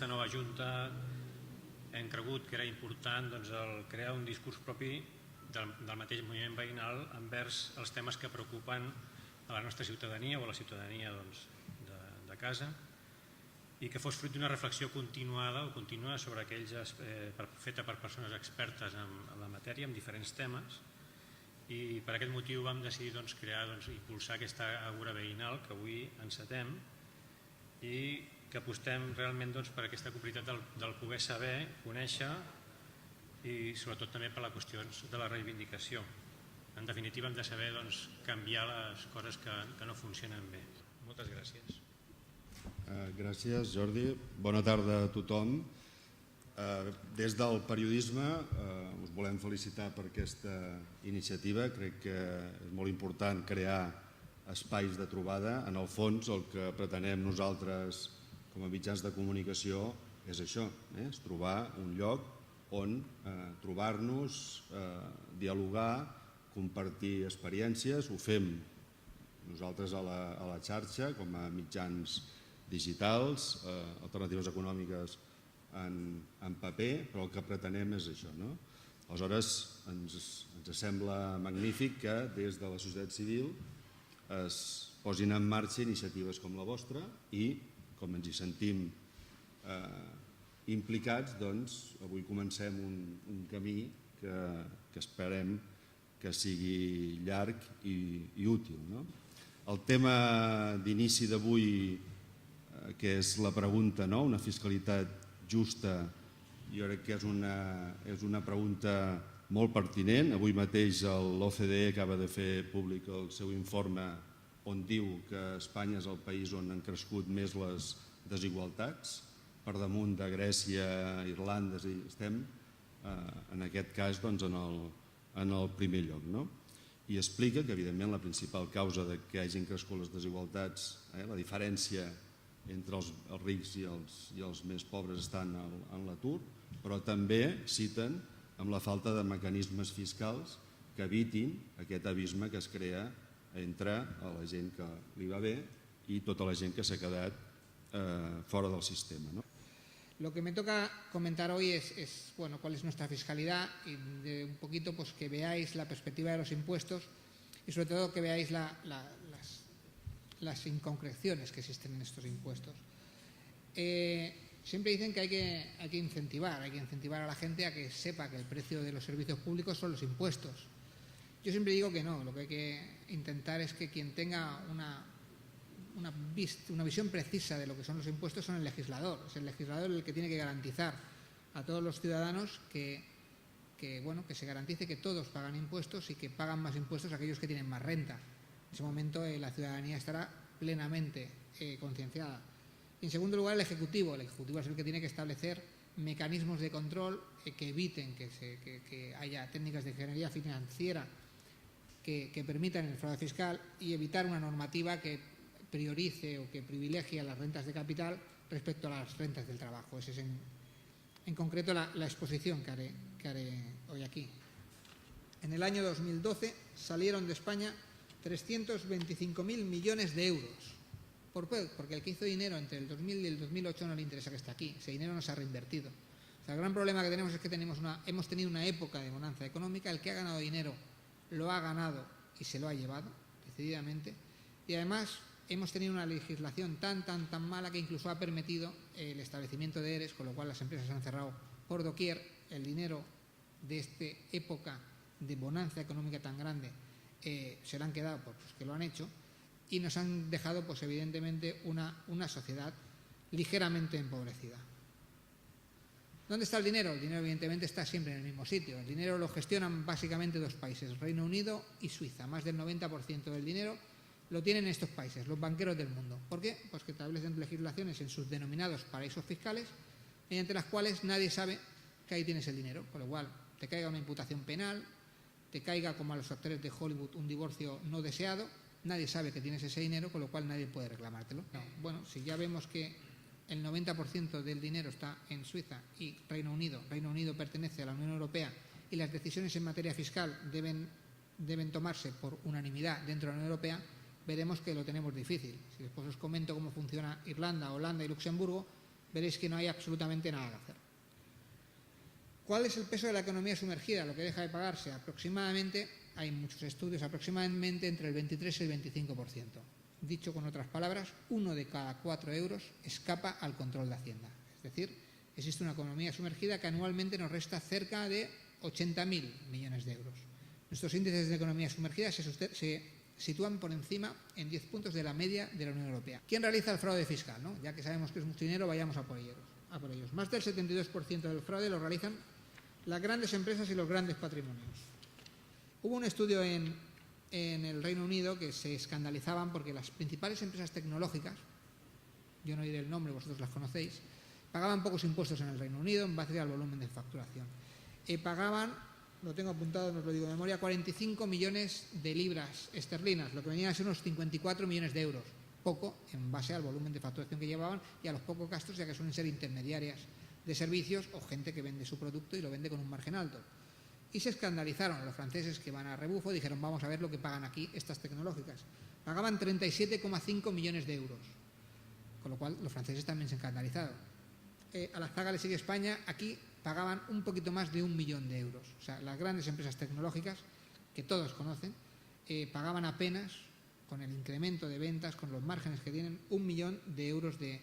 aquesta nova Junta hem cregut que era important crear un discurs propi del mateix moviment veïnal envers els temes que preocupen a la nostra ciutadania o a la ciutadania de casa, i que fos fruit d'una reflexió continuada o contínua sobre feta per persones expertes en la matèria, en diferents temes, i per aquest motiu vam decidir crear i impulsar aquesta àgora veïnal que avui encetem i que apostem realment per aquesta complicitat del poder saber, conèixer i sobretot també per les qüestions de la reivindicació. En definitiva, hem de saber canviar les coses que no funcionen bé. Moltes gràcies. Gràcies, Jordi. Bona tarda a tothom. Des del periodisme us volem felicitar per aquesta iniciativa. Crec que és molt important crear espais de trobada. En el fons, el que pretenem nosaltres com a mitjans de comunicació és això, és trobar un lloc on trobar-nos, dialogar, compartir experiències. Ho fem nosaltres a la xarxa com a mitjans digitals, alternatives econòmiques en paper, però el que pretenem és això. Aleshores, ens sembla magnífic que des de la societat civil es posin en marxa iniciatives com la vostra i, com ens hi sentim implicats, avui comencem un camí que esperem que sigui llarg i útil. El tema d'inici d'avui, que és la pregunta, una fiscalitat justa, jo crec que és una pregunta molt pertinent. Avui mateix l'OCDE acaba de fer públic el seu informe on diu que Espanya és el país on han crescut més les desigualtats, per damunt de Grècia, Irlanda, estem en aquest cas en el primer lloc. I explica que, evidentment, la principal causa que hagin crescut les desigualtats, la diferència entre els rics i els més pobres estan en l'atur, però també citen amb la falta de mecanismes fiscals que evitin aquest abisme que es crea entre la gent que li va bé y tota la gent que s'ha quedat fora del sistema. Lo que me toca comentar hoy es cuál es nuestra fiscalidad y un poquito que veáis la perspectiva de los impuestos y sobre todo que veáis las inconcreciones que existen en estos impuestos. Siempre dicen que hay que incentivar a la gente a que sepa que el precio de los servicios públicos son los impuestos. Yo siempre digo que no, lo que hay que intentar es que quien tenga una visión precisa de lo que son los impuestos son el legislador. Es el legislador el que tiene que garantizar a todos los ciudadanos que se garantice que todos pagan impuestos y que pagan más impuestos aquellos que tienen más renta. En ese momento la ciudadanía estará plenamente concienciada. Y en segundo lugar, el Ejecutivo. El Ejecutivo es el que tiene que establecer mecanismos de control que eviten que haya técnicas de ingeniería financiera que permitan el fraude fiscal y evitar una normativa que priorice o que privilegie a las rentas de capital respecto a las rentas del trabajo. Esa es en concreto la exposición que haré hoy aquí. En el año 2012 salieron de España 325.000 millones de euros. ¿Por qué? Porque el que hizo dinero entre el 2000 y el 2008 no le interesa que esté aquí. Ese dinero no se ha reinvertido. O sea, el gran problema que tenemos es que hemos tenido una época de bonanza económica. El que ha ganado dinero lo ha ganado y se lo ha llevado decididamente. Y además hemos tenido una legislación tan mala que incluso ha permitido el establecimiento de ERES, con lo cual las empresas se han cerrado por doquier. El dinero de esta época de bonanza económica tan grande se lo han quedado por los que lo han hecho y nos han dejado evidentemente una sociedad ligeramente empobrecida. ¿Dónde está el dinero? El dinero evidentemente está siempre en el mismo sitio. El dinero lo gestionan básicamente dos países, Reino Unido y Suiza. Más del 90% del dinero lo tienen estos países, los banqueros del mundo. ¿Por qué? Pues que establecen legislaciones en sus denominados paraísos fiscales, mediante las cuales nadie sabe que ahí tienes el dinero, con lo cual te caiga una imputación penal, te caiga como a los actores de Hollywood un divorcio no deseado, nadie sabe que tienes ese dinero, con lo cual nadie puede reclamártelo. No. Bueno, si ya vemos que el 90% del dinero está en Suiza y Reino Unido pertenece a la Unión Europea y las decisiones en materia fiscal deben tomarse por unanimidad dentro de la Unión Europea, veremos que lo tenemos difícil. Si después os comento cómo funciona Irlanda, Holanda y Luxemburgo, veréis que no hay absolutamente nada que hacer. ¿Cuál es el peso de la economía sumergida? Lo que deja de pagarse aproximadamente, hay muchos estudios, aproximadamente entre el 23 y el 25%. Dicho con otras palabras, 1 de cada 4 euros escapa al control de Hacienda. Es decir, existe una economía sumergida que anualmente nos resta cerca de 80.000 millones de euros. Nuestros índices de economía sumergida se sitúan por encima en 10 puntos de la media de la Unión Europea. ¿Quién realiza el fraude fiscal? ¿No? Ya que sabemos que es mucho dinero, vayamos a por ellos. Más del 72% del fraude lo realizan las grandes empresas y los grandes patrimonios. Hubo un estudio en el Reino Unido que se escandalizaban porque las principales empresas tecnológicas, yo no diré el nombre, vosotros las conocéis, pagaban pocos impuestos en el Reino Unido en base al volumen de facturación. Pagaban, lo tengo apuntado, no os lo digo de memoria, 45 millones de libras esterlinas, lo que venían a ser unos 54 millones de euros. Poco en base al volumen de facturación que llevaban y a los pocos gastos, ya que suelen ser intermediarias de servicios o gente que vende su producto y lo vende con un margen alto. Y se escandalizaron los franceses, que van a rebufo, dijeron vamos a ver lo que pagan aquí estas tecnológicas. Pagaban 37,5 millones de euros, con lo cual los franceses también se escandalizaron. A la zaga le sigue España, aquí pagaban un poquito más de 1 millón de euros. O sea, las grandes empresas tecnológicas, que todos conocen, pagaban apenas, con el incremento de ventas, con los márgenes que tienen, 1 millón de euros de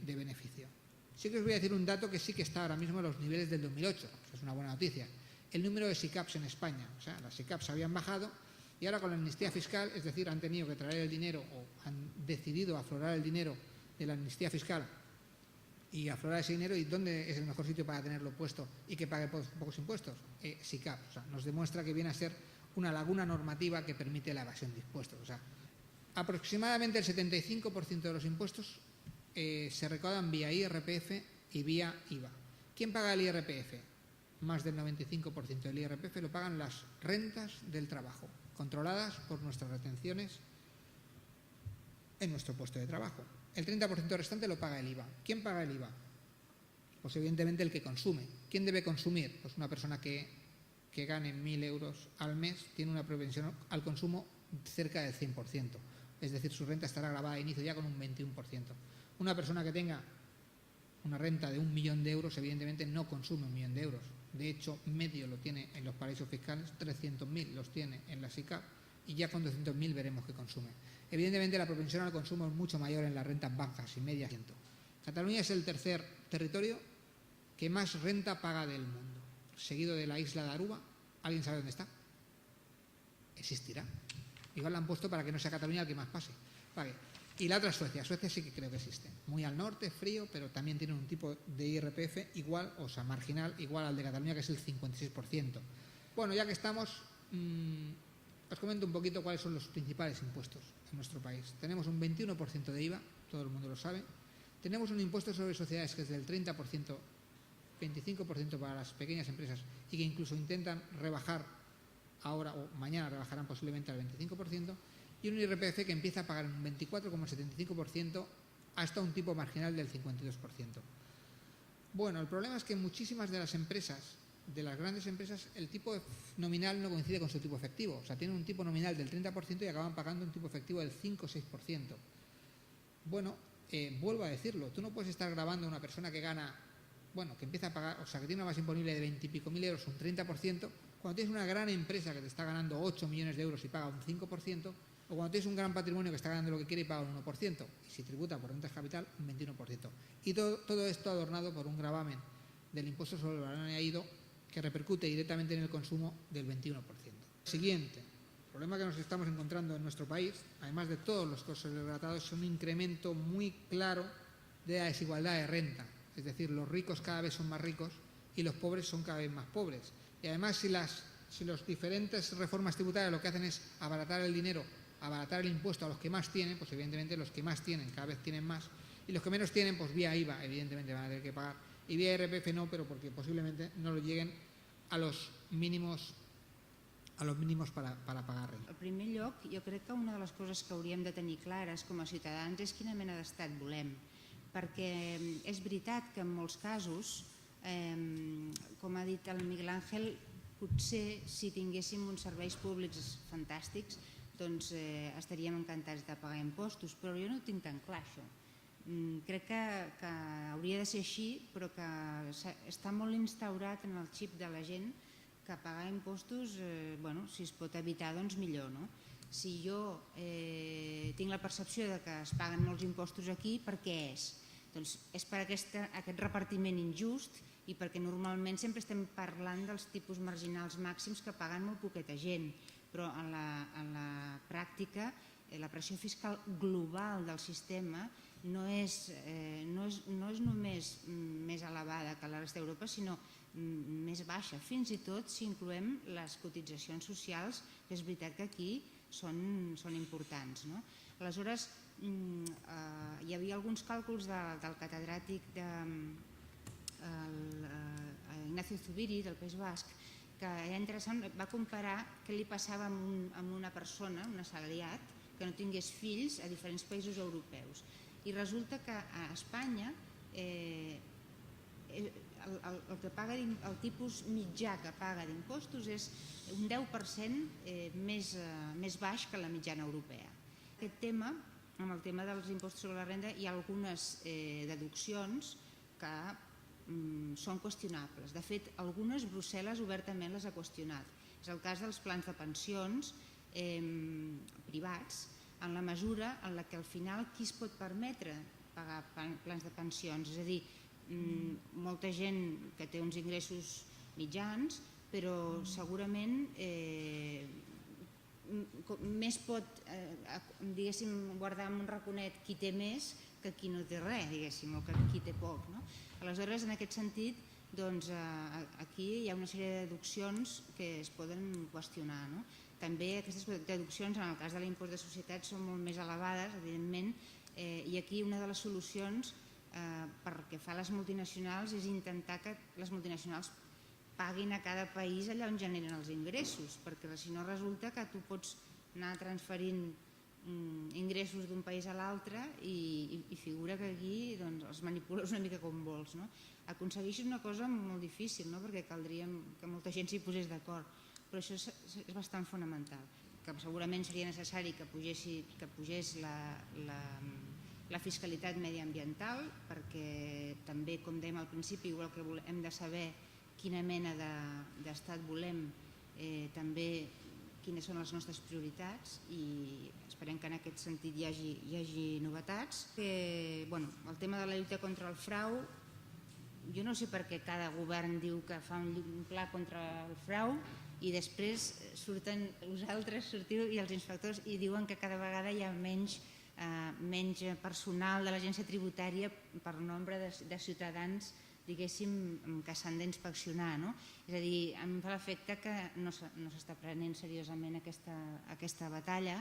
beneficio. Sí que os voy a decir un dato que sí que está ahora mismo a los niveles del 2008, es una buena noticia. El número de SICAPs en España, o sea, las SICAPs habían bajado y ahora con la amnistía fiscal, es decir, han tenido que traer el dinero o han decidido aflorar el dinero de la amnistía fiscal y aflorar ese dinero. ¿Y dónde es el mejor sitio para tenerlo puesto y que pague pocos impuestos? SICAP, o sea, nos demuestra que viene a ser una laguna normativa que permite la evasión de impuestos. O sea, aproximadamente el 75% de los impuestos se recaudan vía IRPF y vía IVA. ¿Quién paga el IRPF? Más del 95% del IRPF lo pagan las rentas del trabajo, controladas por nuestras retenciones en nuestro puesto de trabajo. El 30% restante lo paga el IVA. ¿Quién paga el IVA? Pues evidentemente el que consume. ¿Quién debe consumir? Pues una persona que gane 1.000 euros al mes tiene una propensión al consumo cerca del 100%. Es decir, su renta estará grabada de inicio ya con un 21%. Una persona que tenga una renta de 1 millón de euros, evidentemente no consume 1 millón de euros. De hecho, medio lo tiene en los paraísos fiscales, 300.000 los tiene en la SICAP y ya con 200.000 veremos que consume. Evidentemente, la propensión al consumo es mucho mayor en las rentas bajas y medias. Cataluña es el tercer territorio que más renta paga del mundo, seguido de la isla de Aruba. ¿Alguien sabe dónde está? Existirá. Igual la han puesto para que no sea Cataluña el que más pase. Vale. Y la otra es Suecia. Suecia sí que creo que existe. Muy al norte, frío, pero también tiene un tipo de IRPF igual, o sea, marginal, igual al de Cataluña, que es el 56%. Bueno, ya que estamos, os comento un poquito cuáles son los principales impuestos en nuestro país. Tenemos un 21% de IVA, todo el mundo lo sabe. Tenemos un impuesto sobre sociedades que es del 30%, 25% para las pequeñas empresas y que incluso intentan rebajar ahora o mañana rebajarán posiblemente al 25%. Y un IRPF que empieza a pagar un 24,75% hasta un tipo marginal del 52%. Bueno, el problema es que muchísimas de las empresas, de las grandes empresas, el tipo nominal no coincide con su tipo efectivo. O sea, tienen un tipo nominal del 30% y acaban pagando un tipo efectivo del 5 o 6%. Bueno, vuelvo a decirlo, tú no puedes estar grabando a una persona que gana, bueno, que empieza a pagar, o sea, que tiene una base imponible de 20 y pico mil euros, un 30%, cuando tienes una gran empresa que te está ganando 8 millones de euros y paga un 5%, o cuando tienes un gran patrimonio que está ganando lo que quiere y paga un 1%, y si tributa por rentas capital, un 21%. Y todo esto adornado por un gravamen del impuesto sobre el valor añadido que repercute directamente en el consumo del 21%. Siguiente, el problema que nos estamos encontrando en nuestro país, además de todos los costos relatados, es un incremento muy claro de la desigualdad de renta. Es decir, los ricos cada vez son más ricos y los pobres son cada vez más pobres. Y además, si las diferentes reformas tributarias lo que hacen es abaratar el dinero, abaratar el impuesto a los que más tienen, pues evidentemente los que más tienen cada vez tienen más, y los que menos tienen, pues vía IVA evidentemente van a tener que pagar, y vía IRPF no, pero porque posiblemente no lo lleguen a los mínimos para pagar renta. En primer lloc, jo crec que una de les coses que hauríem de tenir clares com a ciutadans és quina mena d'estat volem, perquè és veritat que en molts casos, com ha dit el Miguel Ángel, potser si tinguéssim uns serveis públics fantàstics doncs estaríem encantats de pagar impostos, però jo no ho tinc tan clar això. Crec que hauria de ser així, però que està molt instaurat en el xip de la gent que pagar impostos, si es pot evitar, doncs millor, no? Si jo tinc la percepció de que es paguen molts impostos aquí, per què és? Doncs és per aquest repartiment injust i perquè normalment sempre estem parlant dels tipus marginals màxims que paguen molt poqueta gent, però en la pràctica la pressió fiscal global del sistema no és només més elevada que la resta d'Europa, sinó més baixa, fins i tot si incloem les cotitzacions socials, que és veritat que aquí són importants. Aleshores, hi havia alguns càlculs del catedràtic Ignacio Zubiri, del País Basc, que era interessant, va comparar què li passava amb una persona, un assalariat, que no tingués fills a diferents països europeus. I resulta que a Espanya el tipus mitjà que paga d'impostos és un 10% més baix que la mitjana europea. Aquest tema, amb el tema dels impostos sobre la renda, hi ha algunes deduccions que són qüestionables. De fet, algunes Brussel·les obertament les ha qüestionat. És el cas dels plans de pensions privats, en la mesura en la que al final qui es pot permetre pagar plans de pensions? És a dir, molta gent que té uns ingressos mitjans, però segurament més pot guardar en un raconet qui té més que qui no té res, o que qui té poc. Aleshores, en aquest sentit, aquí hi ha una sèrie de deduccions que es poden qüestionar. També aquestes deduccions, en el cas de l'impost de societats, són molt més elevades, evidentment, i aquí una de les solucions perquè fa les multinacionals és intentar que les multinacionals paguin a cada país allà on generen els ingressos, perquè si no resulta que tu pots anar transferint ingressos d'un país a l'altre i figura que aquí els manipules una mica com vols. Aconseguir això és una cosa molt difícil, perquè caldria que molta gent s'hi posés d'acord, però això és bastant fonamental, que segurament seria necessari que pugés la fiscalitat mediambiental, perquè també, com dèiem al principi, igual que hem de saber quina mena d'estat volem, també quines són les nostres prioritats, i esperem que en aquest sentit hi hagi novetats. El tema de la lluita contra el frau, jo no sé per què cada govern diu que fa un pla contra el frau i després vosaltres sortiu i els inspectors i diuen que cada vegada hi ha menys personal de l'agència tributària per nombre de ciutadans, diguéssim, que s'han d'inspeccionar. És a dir, em fa l'efecte que no s'està prenent seriosament aquesta batalla.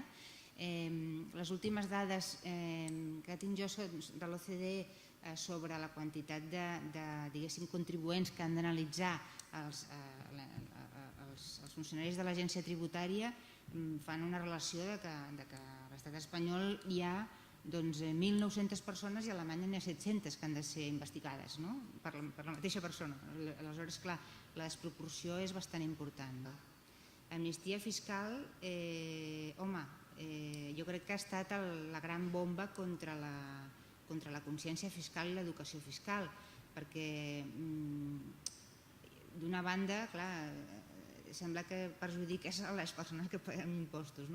Les últimes dades que tinc jo són de l'OCDE sobre la quantitat de contribuents que han d'analitzar els funcionaris de l'agència tributària, fan una relació de que a l'estat espanyol hi ha 1.900 persones i a Alemanya n'hi ha 700 que han de ser investigades per la mateixa persona. Aleshores, clar, la desproporció és bastant important. Amnistia fiscal, jo crec que ha estat la gran bomba contra la consciència fiscal i l'educació fiscal, perquè d'una banda, clar, sembla que perjudiques a les persones que paguen impostos,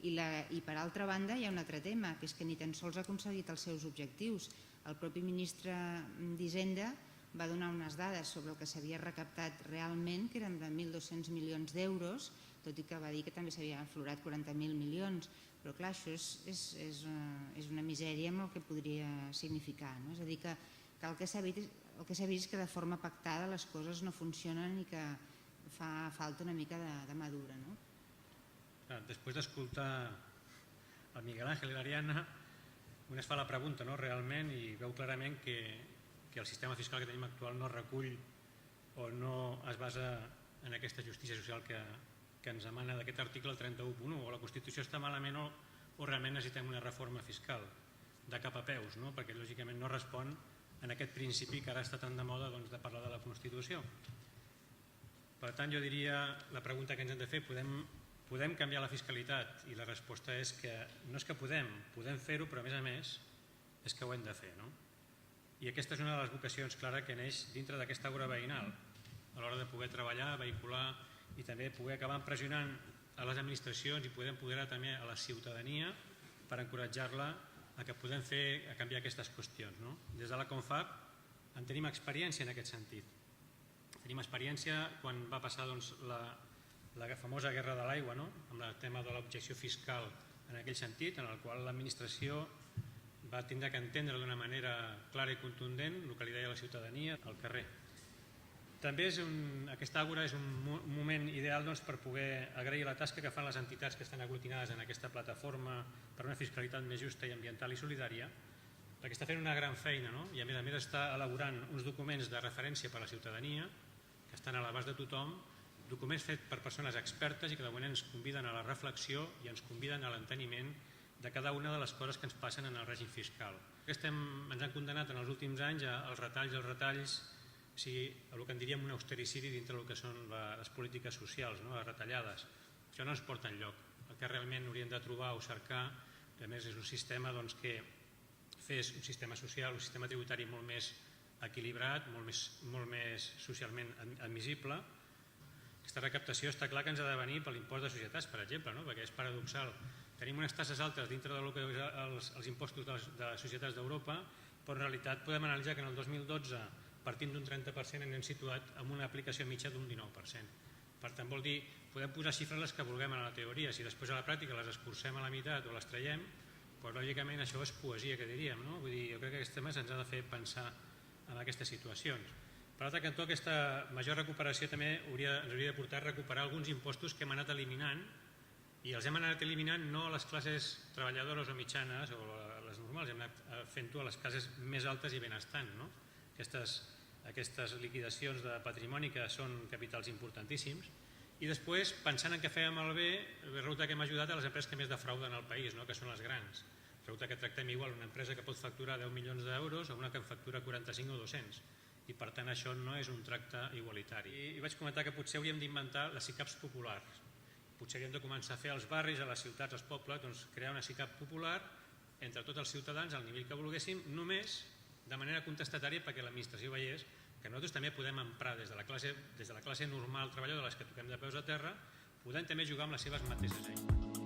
i per altra banda hi ha un altre tema, que és que ni tan sols ha aconseguit els seus objectius. El propi ministre d'Hisenda va donar unes dades sobre el que s'havia recaptat realment, que eren de 1.200 milions d'euros, tot i que va dir que també s'havien aflorat 40.000 milions, però clar, això és una misèria amb el que podria significar. És a dir, que el que s'ha vist és que de forma pactada les coses no funcionen i que fa falta una mica de madura. Després d'escoltar el Miguel Ángel i l'Ariana, un es fa la pregunta realment i veu clarament que el sistema fiscal que tenim actual no recull o no es basa en aquesta justícia social que ens emana d'aquest article, el 31.1, o la Constitució està malament o realment necessitem una reforma fiscal de cap a peus, perquè lògicament no respon en aquest principi que ara està tan de moda de parlar de la Constitució. Per tant, jo diria, la pregunta que ens hem de fer, podem canviar la fiscalitat? I la resposta és que no és que podem fer-ho, però a més és que ho hem de fer, no? I aquesta és una de les vocacions clara que neix dintre d'aquesta àgora veïnal, a l'hora de poder treballar, vehicular i també poder acabar pressionant a les administracions i poder empoderar també a la ciutadania per encoratjar-la a que podem fer, a canviar aquestes qüestions, no? Des de la Confab en tenim experiència en aquest sentit. Tenim experiència quan va passar la famosa guerra de l'aigua, no? Amb el tema de l'objecció fiscal en aquell sentit, en el qual l'administració va tindre que entendre d'una manera clara i contundent el que li deia la ciutadania al carrer. També aquesta àgora és un moment ideal per poder agrair la tasca que fan les entitats que estan aglutinades en aquesta plataforma per una fiscalitat més justa i ambiental i solidària, perquè està fent una gran feina, no? I a més està elaborant uns documents de referència per a la ciutadania que estan a l'abast de tothom, documents fets per persones expertes i que de moment ens conviden a la reflexió i ens conviden a l'enteniment de cada una de les coses que ens passen en el règim fiscal. Ens han condemnat en els últims anys als retalls, o sigui, el que en diríem un austericidi dintre del que són les polítiques socials, no? Les retallades. Això no ens porta enlloc. El que realment hauríem de trobar o cercar, a més, és un sistema que fes un sistema social, un sistema tributari molt més equilibrat, molt més socialment admissible. Aquesta recaptació està clar que ens ha de venir per l'impost de societats, per exemple, no? Perquè és paradoxal. Tenim unes tasses altes dintre del que els impostos de les societats d'Europa, però en realitat podem analitzar que en el 2012, partint d'un 30%, ens hem situat amb una aplicació mitja d'un 19%. Per tant, vol dir, podem posar xifres les que vulguem a la teoria, si després a la pràctica les escurcem a la meitat o les traiem, doncs lògicament això és poesia, que diríem, no? Vull dir, jo crec que aquests temes ens ha de fer pensar en aquestes situacions. Per altre cantó, aquesta major recuperació també ens hauria de portar a recuperar alguns impostos que hem anat eliminant, i els hem anat eliminant no a les classes treballadores o mitjanes o les normals, hem anat fent-ho a les classes més altes i benestants, no? Aquestes liquidacions de patrimoni que són capitals importantíssims, i després, pensant en què fèiem el bé, resulta que hem ajudat a les empreses que més defrauden al país, no? Que són les grans. Resulta que tractem igual una empresa que pot facturar 10 milions d'euros a una que factura 45 o 200, i per tant això no és un tracte igualitari. I vaig comentar que potser hauríem d'inventar les SICAPs populars. Potser hauríem de començar a fer als barris, a les ciutats, als pobles, doncs crear una SICAP popular entre tots els ciutadans al nivell que volguéssim, només de manera contestatària perquè l'administració veiés que nosaltres també podem emprar des de la classe normal treballadora, les que toquem de peus a terra, podem també jugar amb les seves mateixes eines.